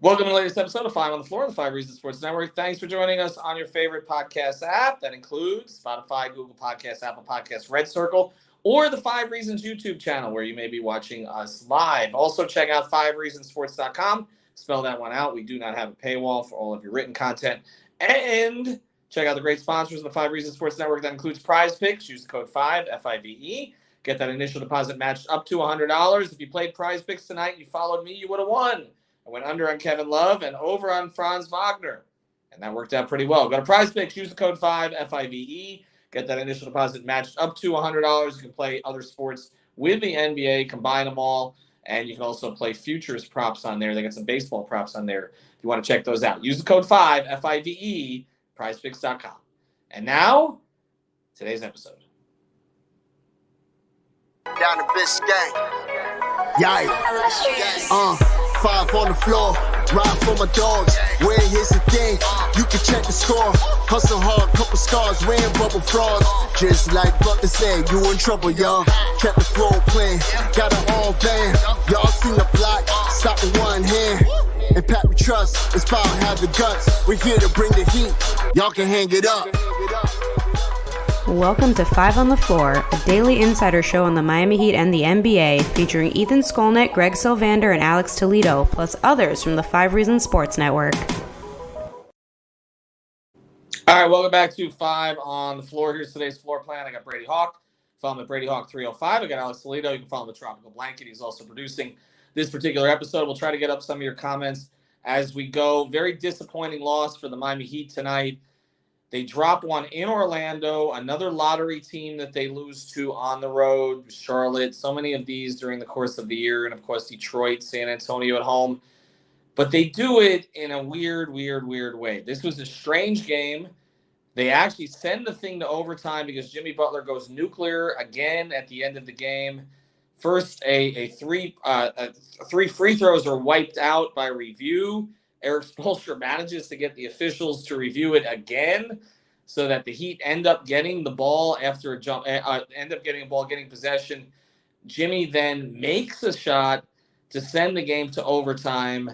Welcome to the latest episode of Five on the Floor, the Five Reasons Sports Network. Thanks for joining us on your favorite podcast app. That includes Spotify, Google Podcasts, Apple Podcasts, Red Circle, or the Five Reasons YouTube channel where you may be watching us live. Also, check out fivereasonsports.com. Spell that one out. We do not have a paywall for all of your written content. And check out the great sponsors of the Five Reasons Sports Network. That includes Prize Picks. Use the code 5, F-I-V-E. Get that initial deposit matched up to $100. If you played Prize Picks tonight and you followed me, you would have won. I went under on Kevin Love and over on Franz Wagner. And that worked out pretty well. Go to Prize Picks, use the code 5, F-I-V-E. Get that initial deposit matched up to $100. You can play other sports with the NBA, combine them all. And you can also play futures props on there. They got some baseball props on there if you want to check those out. Use the code 5, F-I-V-E, prizepicks.com. And now, today's episode. Down the Biscayne. Yikes. Five on the floor, ride for my dogs. Where here's the thing, you can check the score. Hustle hard, couple scars, wearing bubble frogs. Just like Butler said, you in trouble, y'all. Kept the floor playing, got it all band. Y'all seen the block, stop with one hand. And Pat we trust, it's power, have the guts. We're here to bring the heat, y'all can hang it up. Welcome to Five on the Floor, a daily insider show on the Miami Heat and the NBA, featuring Ethan Skolnick, Greg Sylvander, and Alex Toledo, plus others from the Five Reasons Sports Network. All right, welcome back to Five on the Floor. Here's today's floor plan. I got Brady Hawk. Follow him at Brady Hawk 305. I got Alex Toledo. You can follow him at Tropical Blanket. He's also producing this particular episode. We'll try to get up some of your comments as we go. Very disappointing loss for the Miami Heat tonight. They drop one in Orlando, another lottery team that they lose to on the road, Charlotte, so many of these during the course of the year, and of course Detroit, San Antonio at home. But they do it in a weird way. This was a strange game. They actually send the thing to overtime because Jimmy Butler goes nuclear again at the end of the game. First, three free throws are wiped out by review. Eric Spoelstra manages to get the officials to review it again so that the Heat end up getting the ball after a jump, getting possession. Jimmy then makes a shot to send the game to overtime,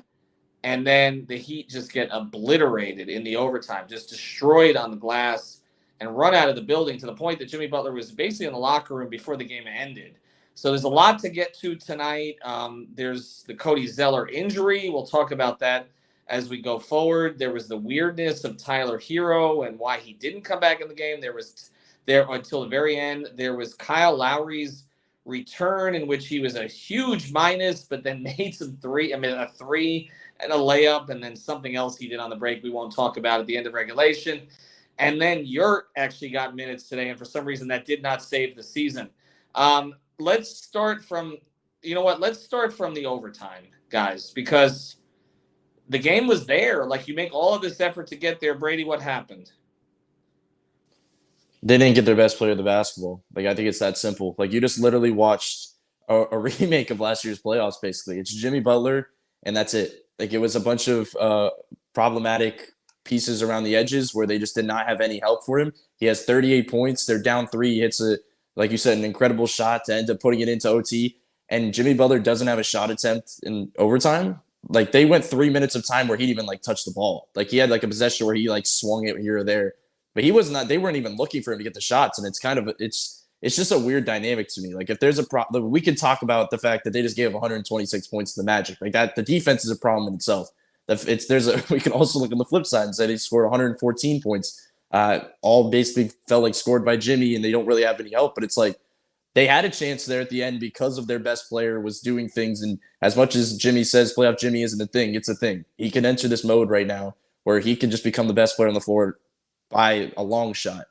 and then the Heat just get obliterated in the overtime, just destroyed on the glass and run out of the building to the point that Jimmy Butler was basically in the locker room before the game ended. So there's a lot to get to tonight. There's the Cody Zeller injury. We'll talk about that as we go forward. There was the weirdness of Tyler Hero and why he didn't come back in the game. There until the very end. There was Kyle Lowry's return in which he was a huge minus, but then made a three and a layup, and then something else he did on the break we won't talk about at the end of regulation. And then Yurt actually got minutes today, and for some reason that did not save the season. Let's start from the overtime, guys, because the game was there. Like, you make all of this effort to get there. Brady, what happened? They didn't get their best player of the basketball. Like, I think it's that simple. Like, you just literally watched a remake of last year's playoffs, basically. It's Jimmy Butler, and that's it. Like, it was a bunch of problematic pieces around the edges where they just did not have any help for him. He has 38 points. They're down 3. He hits, like you said, an incredible shot to end up putting it into OT. And Jimmy Butler doesn't have a shot attempt in overtime. Like, they went 3 minutes of time where he'd even, like, touch the ball. Like, he had, like, a possession where he, like, swung it here or there. But they weren't even looking for him to get the shots. And it's just a weird dynamic to me. Like, if there's a problem, we can talk about the fact that they just gave 126 points to the Magic. Like, that, the defense is a problem in itself. We can also look on the flip side and say they scored 114 points. All basically felt like scored by Jimmy, and they don't really have any help. But it's like, they had a chance there at the end because of their best player was doing things. And as much as Jimmy says playoff Jimmy isn't a thing, it's a thing. He can enter this mode right now where he can just become the best player on the floor by a long shot.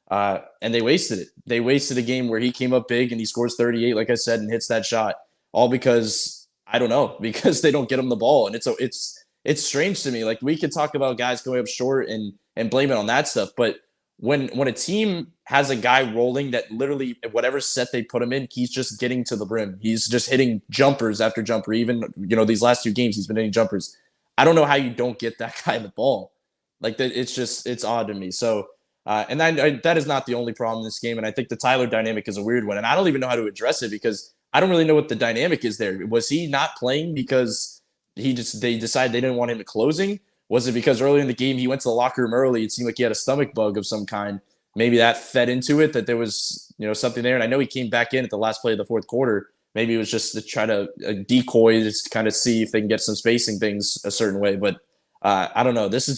And they wasted it. They wasted a game where he came up big and he scores 38, like I said, and hits that shot. All because, I don't know, because they don't get him the ball. And it's strange to me. Like, we could talk about guys going up short and blame it on that stuff. But when a team has a guy rolling that literally whatever set they put him in, he's just getting to the brim. He's just hitting jumpers after jumper. Even, these last 2 games, he's been hitting jumpers. I don't know how you don't get that guy the ball. Like, it's odd to me. So, and that is not the only problem in this game. And I think the Tyler dynamic is a weird one. And I don't even know how to address it because I don't really know what the dynamic is there. Was he not playing because they decided they didn't want him closing? Was it because early in the game he went to the locker room early? It seemed like he had a stomach bug of some kind. Maybe that fed into it, that there was, something there. And I know he came back in at the last play of the fourth quarter. Maybe it was just to try to decoy, just to kind of see if they can get some spacing things a certain way. But I don't know. This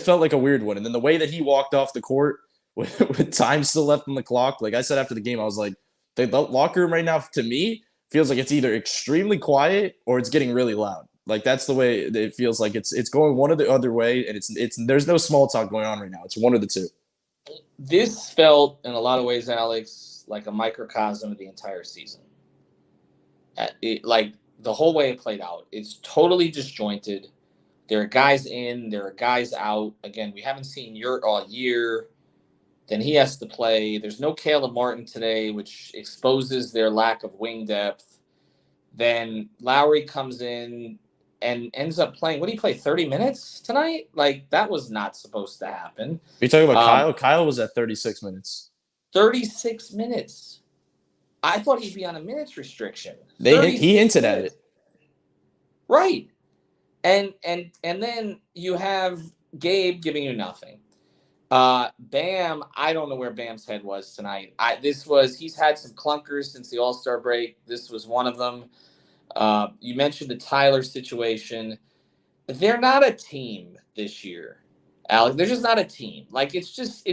felt like a weird one. And then the way that he walked off the court with time still left on the clock, like I said after the game, I was like, the locker room right now, to me, feels like it's either extremely quiet or it's getting really loud. Like that's the way it feels like it's going one or the other way, and it's there's no small talk going on right now. It's one of the two. This felt in a lot of ways, Alex, like a microcosm of the entire season. Like the whole way it played out, it's totally disjointed. There are guys in, there are guys out. Again, we haven't seen Yurt all year. Then he has to play. There's no Caleb Martin today, which exposes their lack of wing depth. Then Lowry comes in and ends up playing. What did he play, 30 minutes tonight? Like, that was not supposed to happen. Are you talking about Kyle? Kyle was at 36 minutes. 36 minutes. I thought he'd be on a minutes restriction. He hinted at it. Right. And then you have Gabe giving you nothing. Bam, I don't know where Bam's head was tonight. He's had some clunkers since the All-Star break. This was one of them. You mentioned the Tyler situation. They're not a team this year, Alex. They're just not a team. Like it's just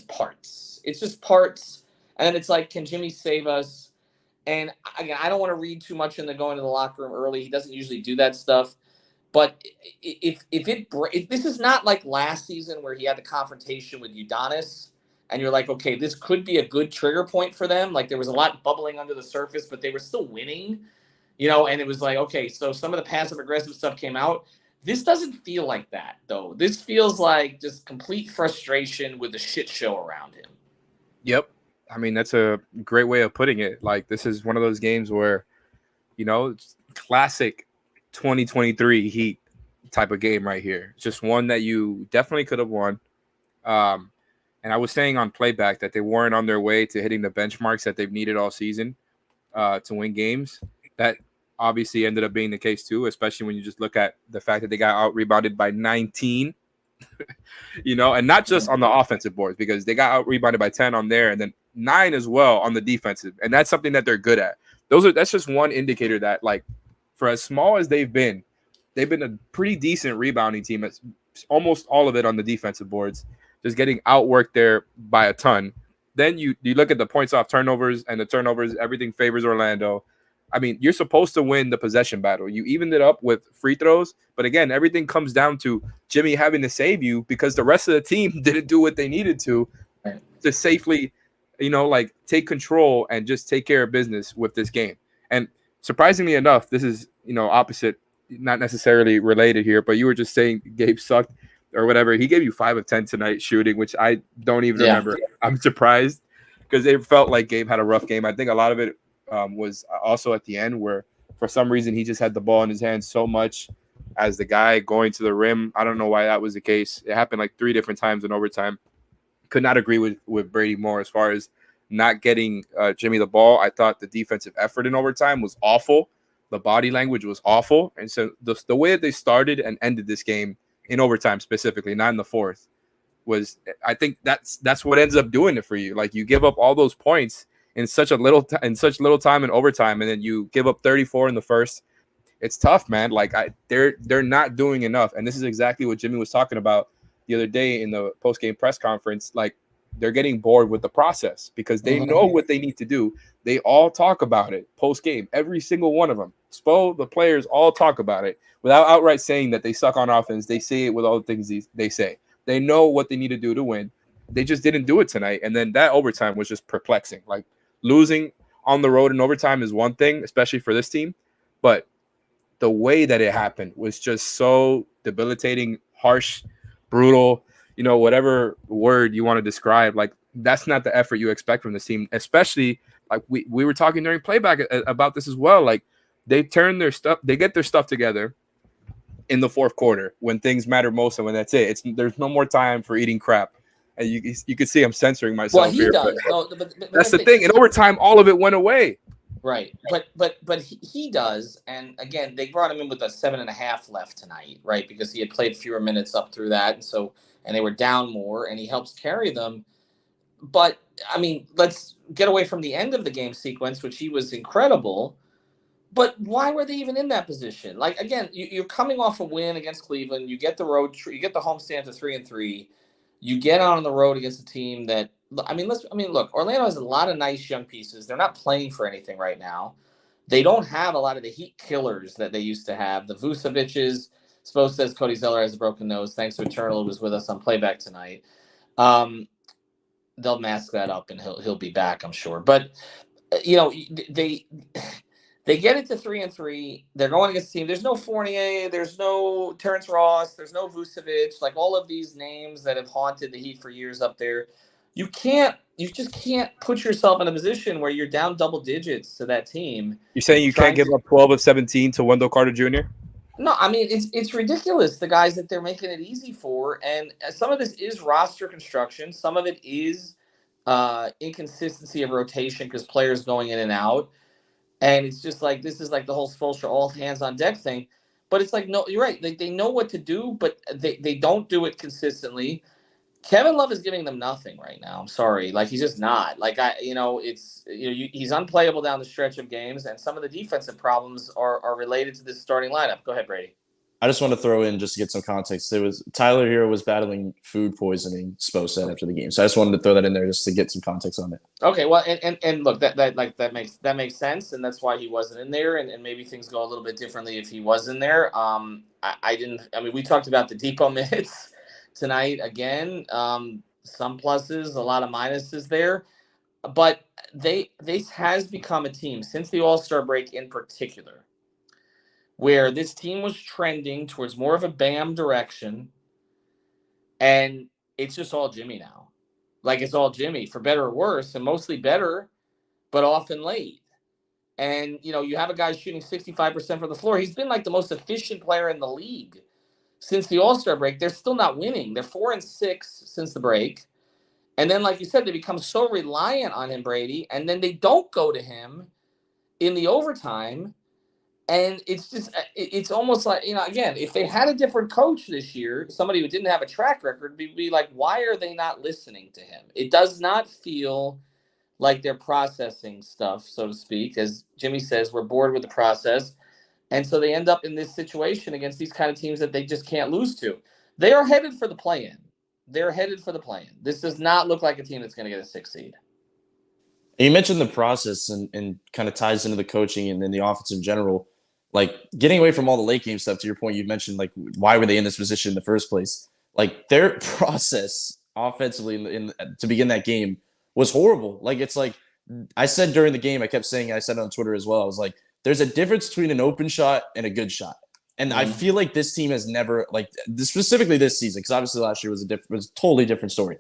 parts. It's just parts. And then it's like, can Jimmy save us? And again, I don't want to read too much into going to the locker room early. He doesn't usually do that stuff. But if this is not like last season where he had the confrontation with Udonis, and you're like, okay, this could be a good trigger point for them. Like there was a lot bubbling under the surface, but they were still winning, and it was like, okay, so some of the passive aggressive stuff came out. This doesn't feel like that, though. This feels like just complete frustration with the shit show around him. Yep. I mean, that's a great way of putting it. Like, this is one of those games where, it's classic 2023 Heat type of game right here. Just one that you definitely could have won. And I was saying on playback that they weren't on their way to hitting the benchmarks that they've needed all season to win games. That obviously ended up being the case too, especially when you just look at the fact that they got out rebounded by 19, and not just on the offensive boards, because they got out rebounded by 10 on there and then 9 as well on the defensive. And that's something that they're good at. That's just one indicator that, like, for as small as they've been a pretty decent rebounding team. It's almost all of it on the defensive boards, just getting outworked there by a ton. Then you look at the points off turnovers, and the turnovers, everything favors Orlando. I mean, you're supposed to win the possession battle. You evened it up with free throws, but again, everything comes down to Jimmy having to save you because the rest of the team didn't do what they needed to safely, take control and just take care of business with this game. And surprisingly enough, this is, opposite, not necessarily related here, but you were just saying Gabe sucked or whatever. He gave you 5 of 10 tonight shooting, which I don't even remember. I'm surprised because it felt like Gabe had a rough game. I think a lot of it was also at the end where for some reason he just had the ball in his hands so much as the guy going to the rim. I don't know why that was the case. It happened like 3 different times in overtime. Could not agree with Brady more as far as not getting Jimmy the ball. I thought the defensive effort in overtime was awful. The body language was awful. And so the way that they started and ended this game in overtime specifically, not in the fourth, was, I think that's what ends up doing it for you. Like, you give up all those points in such little time in overtime, and then you give up 34 in the first. It's tough, man. Like, they're not doing enough. And this is exactly what Jimmy was talking about the other day in the post-game press conference. Like, they're getting bored with the process because they know what they need to do. They all talk about it post-game, every single one of them. Spo, the players all talk about it without outright saying that they suck on offense. They say it with all the things they say. They know what they need to do to win. They just didn't do it tonight. And then that overtime was just perplexing. Like, losing on the road in overtime is one thing, especially for this team. But the way that it happened was just so debilitating, harsh, brutal, whatever word you want to describe. Like, that's not the effort you expect from this team, especially like we were talking during playback about this as well. Like, they get their stuff together in the fourth quarter when things matter most, and when that's it. There's no more time for eating crap. And you can see I'm censoring myself here. Does. But that's the thing. In overtime, all of it went away. Right. But he does. And again, they brought him in with a 7.5 left tonight, right? Because he had played fewer minutes up through that. And they were down more, and he helps carry them. But I mean, let's get away from the end of the game sequence, which he was incredible. But why were they even in that position? Like, again, you're coming off a win against Cleveland. You get the you get the homestand to 3-3. You get on the road against a team that, look, Orlando has a lot of nice young pieces. They're not playing for anything right now. They don't have a lot of the heat killers that they used to have. The Vucevic's. Spo says Cody Zeller has a broken nose. Thanks to Eternal, who was with us on playback tonight. They'll mask that up, and he'll be back, I'm sure. But they get it to 3-3. They're going against the team. There's no Fournier. There's no Terrence Ross. There's no Vucevic. Like, all of these names that have haunted the Heat for years up there. You just can't put yourself in a position where you're down double digits to that team. You're saying you can't give up 12 of 17 to Wendell Carter Jr.? No, I mean, it's ridiculous, the guys that they're making it easy for. And some of this is roster construction. Some of it is inconsistency of rotation because players going in and out. And it's just like, this is like the whole Spoelstra all hands on deck thing. But it's like, no, you're right. They know what to do, but they don't do it consistently. Kevin Love is giving them nothing right now. I'm sorry. Like, he's just not. Like, he's unplayable down the stretch of games, and some of the defensive problems are related to this starting lineup. Go ahead, Brady. I just want to throw in, just to get some context. Tyler here was battling food poisoning, Spo said, after the game. So I just wanted to throw that in there just to get some context on it. Okay, well, and look, that makes sense, and that's why he wasn't in there, and maybe things go a little bit differently if he was in there. We talked about the Depot minutes tonight again. Some pluses, a lot of minuses there, but this has become a team since the All-Star break in particular, where this team was trending towards more of a Bam direction, and it's just all Jimmy now. Like, it's all Jimmy, for better or worse, and mostly better, but often late. And, you have a guy shooting 65% from the floor. He's been like the most efficient player in the league since the All-Star break. They're still not winning. They're 4-6 since the break. And then, like you said, they become so reliant on him, Brady, and then they don't go to him in the overtime. And it's almost like, again, if they had a different coach this year, somebody who didn't have a track record, we'd be like, why are they not listening to him? It does not feel like they're processing stuff, so to speak. As Jimmy says, we're bored with the process. And so they end up in this situation against these kind of teams that they just can't lose to. They are headed for the play-in. This does not look like a team that's going to get a 6 seed. You mentioned the process and kind of ties into the coaching and then the offense in general. Like, getting away from all the late game stuff, to your point, you mentioned, like, why were they in this position in the first place? Like, their process offensively to begin that game was horrible. Like, it's like, I said during the game, I said it on Twitter as well. I was like, there's a difference between an open shot and a good shot. And I feel like this team has never, like, specifically this season, because obviously last year was a totally different story.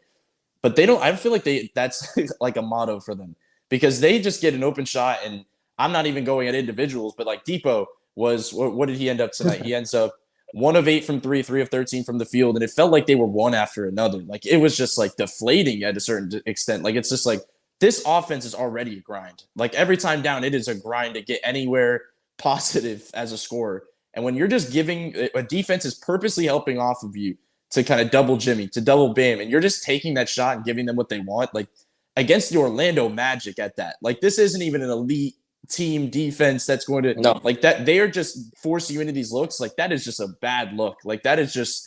But I don't feel like that's like a motto for them, because they just get an open shot, and I'm not even going at individuals, but like Depot what did he end up tonight? He ends up 1 of 8 from 3, 3 of 13 from the field, and it felt like they were one after another. Like, it was just like deflating at a certain extent. Like, it's just like, this offense is already a grind. Like, every time down, it is a grind to get anywhere positive as a scorer. And when you're just giving a defense is purposely helping off of you to kind of double Jimmy, to double Bam, and you're just taking that shot and giving them what they want, like, against the Orlando Magic at that. Like, this isn't even an elite team defense that's going to like that. They are just forcing you into these looks. Like, that is just a bad look. Like, that is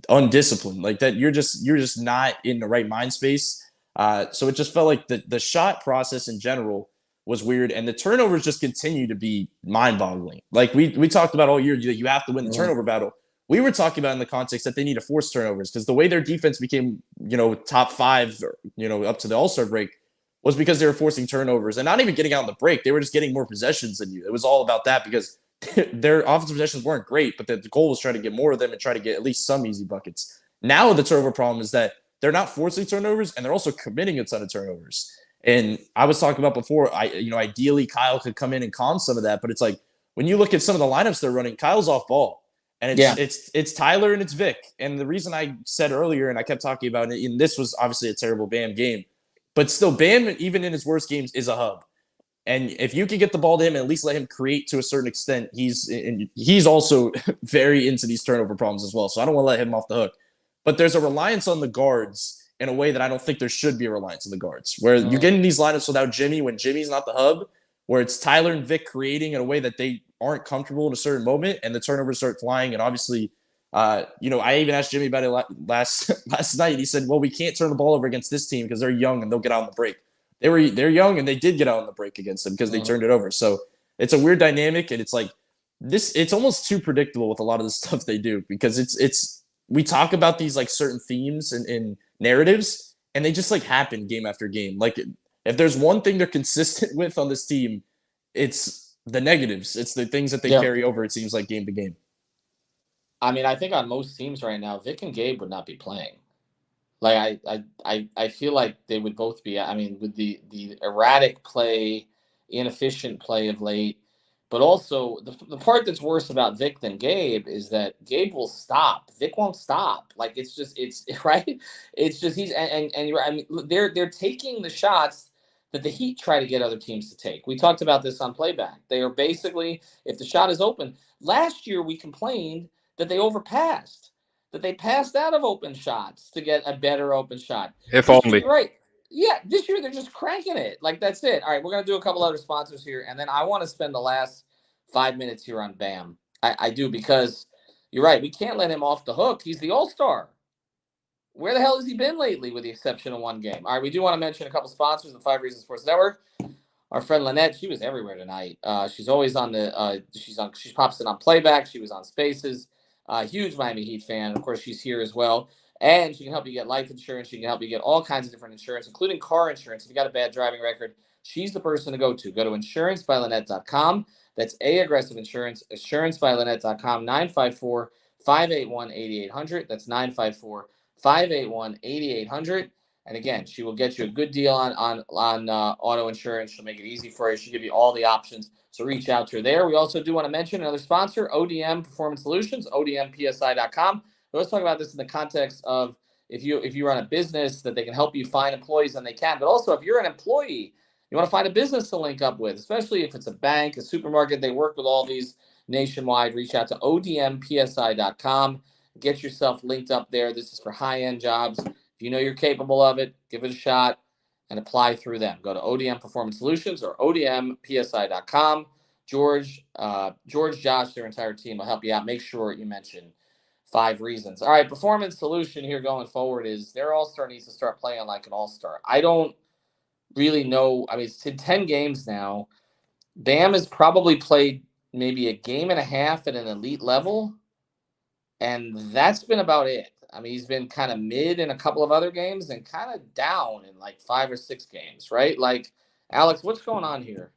undisciplined. Like, that you're just not in the right mind space. So it just felt like the shot process in general was weird, and the turnovers just continue to be mind-boggling. Like, we talked about all year, you have to win the turnover battle. We were talking about in the context that they need to force turnovers, because the way their defense became, top 5, up to the All-Star break, was because they were forcing turnovers and not even getting out on the break. They were just getting more possessions than you. It was all about that, because their offensive possessions weren't great, but the goal was trying to get more of them and try to get at least some easy buckets. Now the turnover problem is that they're not forcing turnovers, and they're also committing a ton of turnovers. And I was talking about before, ideally Kyle could come in and calm some of that, but it's like, when you look at some of the lineups they're running, Kyle's off ball, and it's Tyler and it's Vic. And the reason I said earlier, and I kept talking about it, and this was obviously a terrible Bam game, but still, Bam, even in his worst games, is a hub. And if you can get the ball to him and at least let him create to a certain extent, he's also very into these turnover problems as well. So I don't want to let him off the hook. But there's a reliance on the guards in a way that I don't think there should be a reliance on the guards, where you're getting these lineups without Jimmy when Jimmy's not the hub, where it's Tyler and Vic creating in a way that they aren't comfortable in a certain moment, and the turnovers start flying. And obviously, I even asked Jimmy about it last night. He said, well, we can't turn the ball over against this team because they're young and they'll get out on the break. They're young and they did get out on the break against them because they turned it over. So it's a weird dynamic, and it's like it's almost too predictable with a lot of the stuff they do, because we talk about these like certain themes and narratives, and they just like happen game after game. Like if there's one thing they're consistent with on this team, it's the negatives. It's the things that they carry over, it seems like, game to game. I mean, I think on most teams right now, Vic and Gabe would not be playing. Like I feel like they would both be. I mean, with the erratic play, inefficient play of late, but also the part that's worse about Vic than Gabe is that Gabe will stop. Vic won't stop. Like it's right. It's just and you're. I mean, they're taking the shots that the Heat try to get other teams to take. We talked about this on playback. They are basically, if the shot is open. Last year we complained that they overpassed. That they passed out of open shots to get a better open shot. If only. Right. Yeah, this year they're just cranking it. Like, that's it. All right, we're going to do a couple other sponsors here, and then I want to spend the last 5 minutes here on Bam. I do, because you're right. We can't let him off the hook. He's the all-star. Where the hell has he been lately, with the exception of one game? All right, we do want to mention a couple sponsors of the 5 Reasons Sports Network. Our friend Lynette, she was everywhere tonight. She's always on the she pops in on playback. She was on Spaces. Huge Miami Heat fan. Of course, she's here as well. And she can help you get life insurance. She can help you get all kinds of different insurance, including car insurance. If you got a bad driving record, she's the person to go to. Go to insurancebylynette.com. That's aggressive insurance. Insurancebylynette.com. 954-581-8800. That's 954-581-8800. And again, she will get you a good deal on auto insurance. She'll make it easy for you. She'll give you all the options. So reach out to her there. We also do want to mention another sponsor, ODM Performance Solutions, ODMPSI.com. Let's talk about this in the context of if you run a business, that they can help you find employees, and they can. But also, if you're an employee, you want to find a business to link up with, especially if it's a bank, a supermarket. They work with all these nationwide. Reach out to ODMPSI.com. Get yourself linked up there. This is for high-end jobs. If you know you're capable of it, give it a shot and apply through them. Go to ODM Performance Solutions or ODMPSI.com. George, Josh, their entire team will help you out. Make sure you mention 5 Reasons. All right, performance solution here going forward is their all-star needs to start playing like an all-star. I don't really know. I mean, it's 10 games now. Bam has probably played maybe a game and a half at an elite level, and that's been about it. I mean, he's been kind of mid in a couple of other games and kind of down in like 5 or 6 games, right? Like, Alex, what's going on here?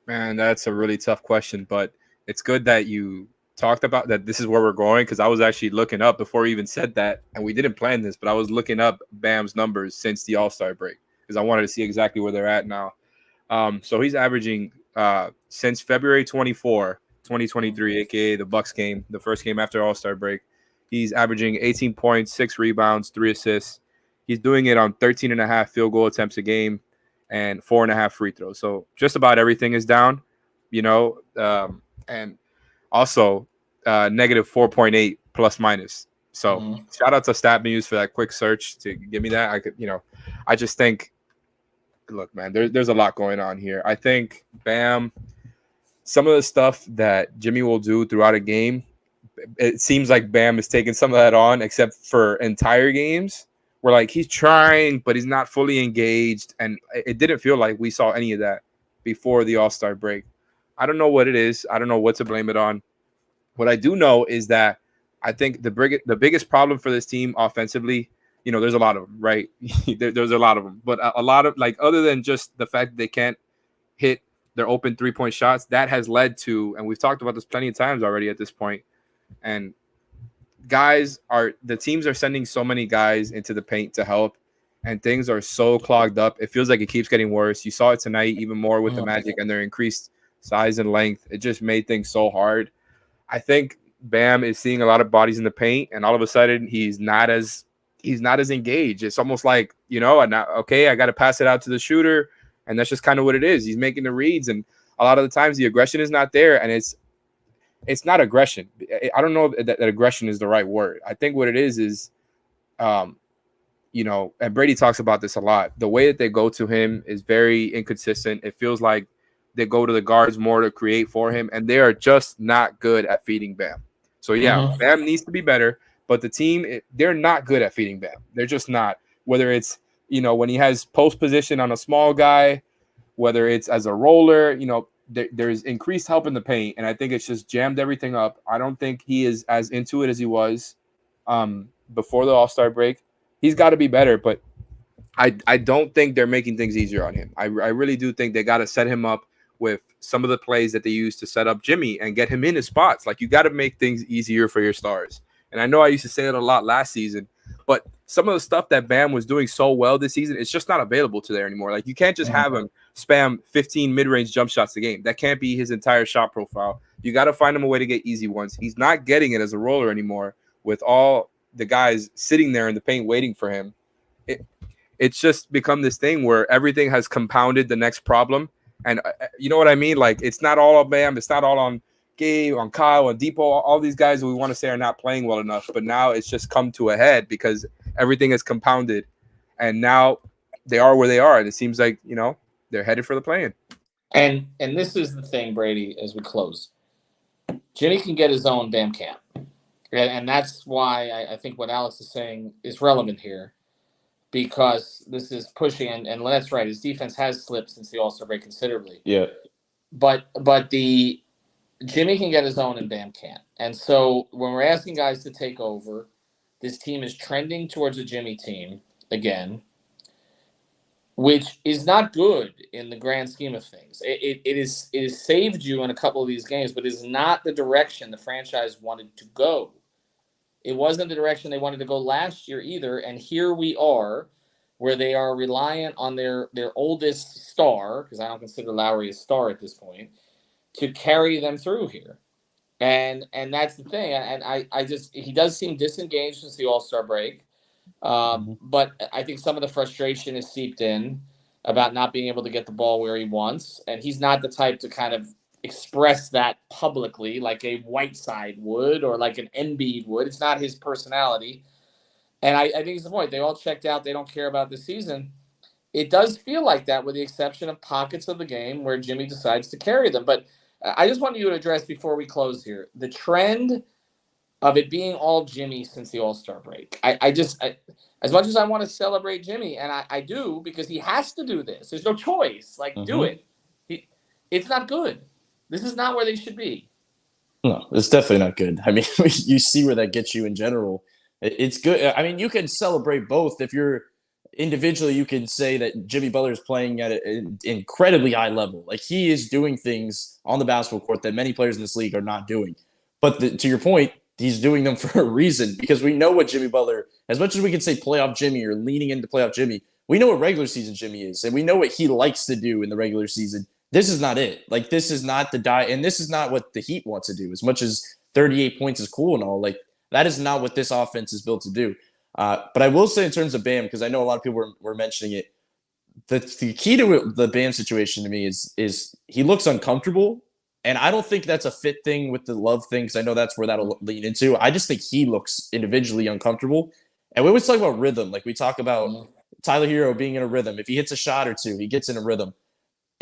Man, that's a really tough question, but it's good that you talked about that. This is where we're going, because I was actually looking up before we even said that, and we didn't plan this, but I was looking up Bam's numbers since the All-Star break because I wanted to see exactly where they're at now. So he's averaging since February 24, 2023, aka the Bucks game, the first game after All-Star break. He's averaging 18 points, 6 rebounds, 3 assists. He's doing it on 13.5 field goal attempts a game and 4.5 free throws. So just about everything is down, and also negative 4.8 plus minus. So shout out to StatMuse for that quick search to give me that. I just think, look, man, there's a lot going on here. I think Bam, some of the stuff that Jimmy will do throughout a game, it seems like Bam is taking some of that on, except for entire games where like he's trying, but he's not fully engaged. And it didn't feel like we saw any of that before the All-Star break. I don't know what it is. I don't know what to blame it on. What I do know is that I think the biggest problem for this team offensively, there's a lot of them, right? There's a lot of them, but a lot of, like, other than just the fact that they can't hit their open 3-point shots, that has led to, and we've talked about this plenty of times already at this point, and the teams are sending so many guys into the paint to help, and things are so clogged up. It feels like it keeps getting worse. You saw it tonight, even more with the Magic and their increased size and length. It just made things so hard. I think Bam is seeing a lot of bodies in the paint, and all of a sudden he's not as engaged. It's almost like, I got to pass it out to the shooter. And that's just kind of what it is. He's making the reads, and a lot of the times the aggression is not there, and it's not aggression. I don't know that aggression is the right word. I think what it is, you know, and Brady talks about this a lot. The way that they go to him is very inconsistent. It feels like they go to the guards more to create for him, and they are just not good at feeding Bam. So, yeah, Bam needs to be better, but the team, they're not good at feeding Bam. They're just not. Whether it's, you know, when he has post position on a small guy, whether it's as a roller, you know, there's increased help in the paint, and I think it's just jammed everything up. I don't think he is as into it as he was before the All-Star break. He's got to be better, but I don't think they're making things easier on him. I really do think they got to set him up with some of the plays that they use to set up Jimmy and get him in his spots. Like, you got to make things easier for your stars. And I know I used to say it a lot last season, but some of the stuff that Bam was doing so well this season, it's just not available to there anymore. Like, you can't just have him spam 15 mid-range jump shots a game. That can't be his entire shot profile. You got to find him a way to get easy ones. He's not getting it as a roller anymore with all the guys sitting there in the paint waiting for him. It's just become this thing where everything has compounded the next problem. And you know what I mean? Like, it's not all on Bam. It's not all on Gabe, on Kyle, on Depot. All these guys we want to say are not playing well enough. But now it's just come to a head because everything is compounded. And now they are where they are. And it seems like, you know, they're headed for the play-in. And this is the thing, Brady, as we close. Jimmy can get his own Bam camp. And that's why I think what Alex is saying is relevant here. Because this is pushing, and that's right. His defense has slipped since the All-Star break considerably. Yeah. But the Jimmy can get his own and Bam can't. And so when we're asking guys to take over, this team is trending towards a Jimmy team again, which is not good in the grand scheme of things. It is saved you in a couple of these games, but is not the direction the franchise wanted to go. It wasn't the direction they wanted to go last year either, and here we are, where they are reliant on their oldest star, because I don't consider Lowry a star at this point, to carry them through here. And that's the thing. And I just, he does seem disengaged since the All-Star break, but I think some of the frustration is seeped in about not being able to get the ball where he wants, and he's not the type to kind of express that publicly like a Whiteside would or like an Embiid would. It's not his personality. And I think it's the point. They all checked out. They don't care about the season. It does feel like that with the exception of pockets of the game where Jimmy decides to carry them. But I just want you to address before we close here, the trend of it being all Jimmy since the All-Star break. I as much as I want to celebrate Jimmy, and I do because he has to do this. There's no choice. Like, do it. It's not good. This is not where they should be. No, it's definitely not good. I mean, you see where that gets you in general. It's good. I mean, you can celebrate both. If you're individually, you can say that Jimmy Butler is playing at an incredibly high level. Like, he is doing things on the basketball court that many players in this league are not doing. But to your point, he's doing them for a reason because we know what Jimmy Butler, as much as we can say playoff Jimmy or leaning into playoff Jimmy, we know what regular season Jimmy is, and we know what he likes to do in the regular season. This is not it. Like, this is not and this is not what the Heat wants to do. As much as 38 points is cool and all, like, that is not what this offense is built to do. But I will say in terms of Bam, because I know a lot of people were mentioning it, the key to the Bam situation to me is he looks uncomfortable, and I don't think that's a fit thing with the Love thing, because I know that's where that'll lean into. I just think he looks individually uncomfortable. And we always talk about rhythm. Like, we talk about Tyler Hero being in a rhythm. If he hits a shot or two, he gets in a rhythm.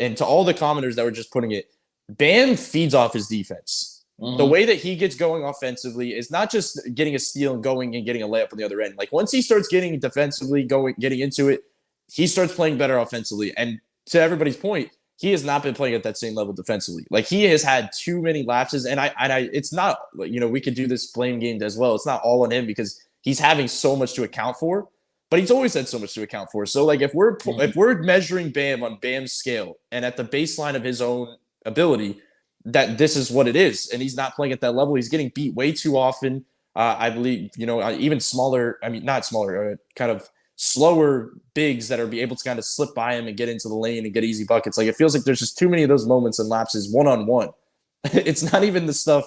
And to all the commenters that were just putting it, Bam feeds off his defense. The way that he gets going offensively is not just getting a steal and going and getting a layup on the other end. Like, once he starts getting defensively, getting into it, he starts playing better offensively. And to everybody's point, he has not been playing at that same level defensively. Like, he has had too many lapses. And I it's not, you know, we could do this blame game as well. It's not all on him because he's having so much to account for. But he's always had so much to account for. So, like, if we're measuring Bam on Bam's scale and at the baseline of his own ability, that this is what it is, and he's not playing at that level. He's getting beat way too often. I believe, you know, even smaller. I mean, not smaller, kind of slower bigs that are be able to kind of slip by him and get into the lane and get easy buckets. Like, it feels like there's just too many of those moments and lapses one-on-one. It's not even the stuff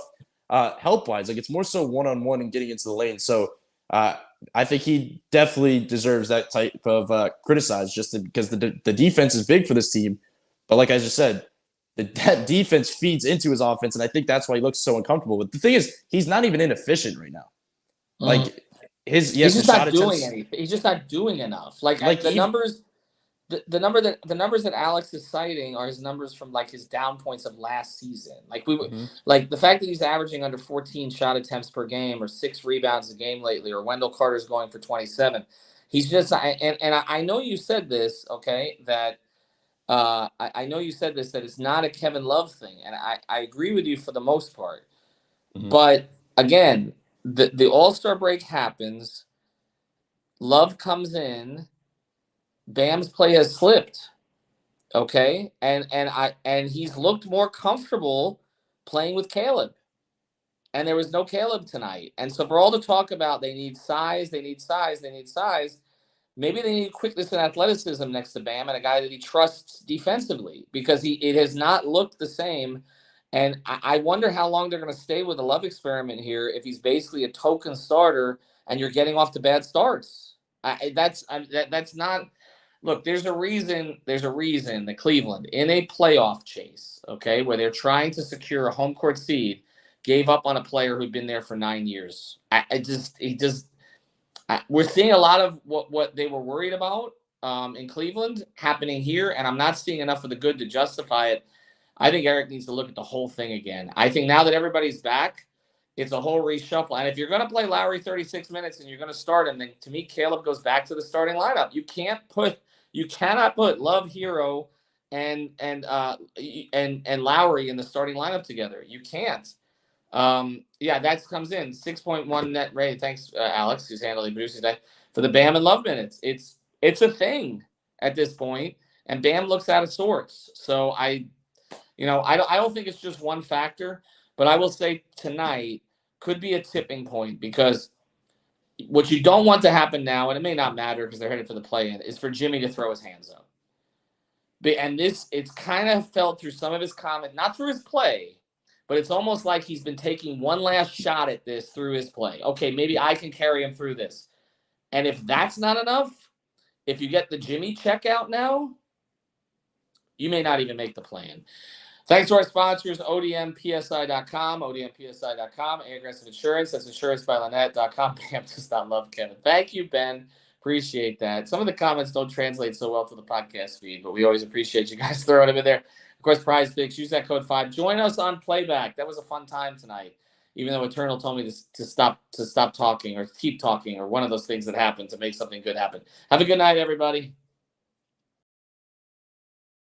help wise. Like, it's more so one-on-one and getting into the lane. So. I think he definitely deserves that type of criticize because the defense is big for this team. But like I just said, that defense feeds into his offense, and I think that's why he looks so uncomfortable. But the thing is, he's not even inefficient right now. Like he's just not doing anything. He's just not doing enough. Like the numbers. The numbers that Alex is citing are his numbers from like his down points of last season. Like like the fact that he's averaging under 14 shot attempts per game or 6 rebounds a game lately, or Wendell Carter's going for 27. He's just and I know you said this, okay, that I know you said this, that it's not a Kevin Love thing, and I agree with you for the most part. But again, the All-Star break happens, Love comes in, Bam's play has slipped, okay, and he's looked more comfortable playing with Caleb, and there was no Caleb tonight. And so for all the talk about they need size, maybe they need quickness and athleticism next to Bam, and a guy that he trusts defensively, because it has not looked the same. And I wonder how long they're going to stay with the Love experiment here if he's basically a token starter and you're getting off to bad starts. That's not. Look, there's a reason that Cleveland, in a playoff chase, okay, where they're trying to secure a home court seed, gave up on a player who'd been there for 9 years. We're seeing a lot of what they were worried about in Cleveland happening here, and I'm not seeing enough of the good to justify it. I think Eric needs to look at the whole thing again. I think now that everybody's back, it's a whole reshuffle. And if you're going to play Lowry 36 minutes and you're going to start him, then to me, Caleb goes back to the starting lineup. You cannot put Love, Hero, and Lowry in the starting lineup together. You can't. That comes in 6.1 net rate. Thanks, Alex, who's handling producing today, for the Bam and Love minutes. It's a thing at this point, and Bam looks out of sorts. So I don't think it's just one factor, but I will say tonight could be a tipping point, because what you don't want to happen now, and it may not matter because they're headed for the play-in, is for Jimmy to throw his hands up. And it's kind of felt through some of his comment, not through his play, but it's almost like he's been taking one last shot at this through his play. Okay, maybe I can carry him through this. And if that's not enough, if you get the Jimmy check out now, you may not even make the play-in. Thanks to our sponsors, ODMPSI.com, ODMPSI.com, Aggressive Insurance. That's insurancebyLynette.com. Bam does not love Kevin. Thank you, Ben. Appreciate that. Some of the comments don't translate so well to the podcast feed, but we always appreciate you guys throwing them in there. Of course, Prize Picks, use that code 5. Join us on Playback. That was a fun time tonight, even though Eternal told me to stop talking or keep talking, or one of those things that happen to make something good happen. Have a good night, everybody.